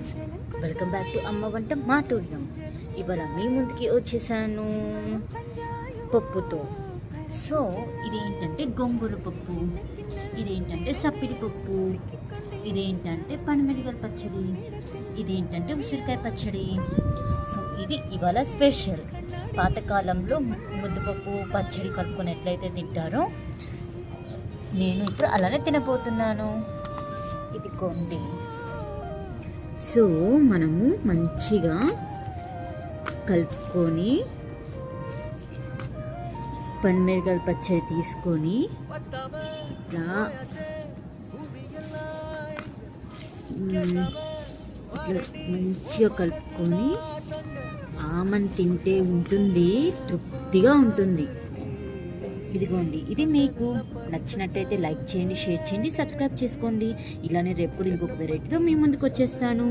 Friends, welcome back to అమ్మ వంట మాధుర్యం. ఇవాళ మీ ముందుకి వచ్చేసాను పప్పుతో. సో ఇదేంటంటే గోంగూర పప్పు, ఇదేంటంటే సప్పిడి పప్పు, ఇదేంటంటే పండుమిరపకాయ పచ్చడి, ఇదేంటంటే ఉసిరికాయ పచ్చడి. సో ఇది ఇవాళ స్పెషల్. పాతకాలంలో ముద్దపప్పు పచ్చడి కలుపుకొని ఎట్లయితే తింటారో నేను ఇప్పుడు అలానే తినబోతున్నాను. ఇది కొండి. సో మనము మంచిగా కలుపుకొని పండుమిరపకాయల పచ్చడి తీసుకొని ఇట్లా మంచిగా కలుపుకొని ఆమని తింటే ఉంటుంది, తృప్తిగా ఉంటుంది. ఇదిగోండి, ఇది మీకు నచ్చినట్టయితే లైక్ చేయండి, షేర్ చేయండి, సబ్స్క్రైబ్ చేసుకోండి. ఇలానే రేపు ఇంకొక వెరైటీతో మీ ముందుకు వచ్చేస్తాను.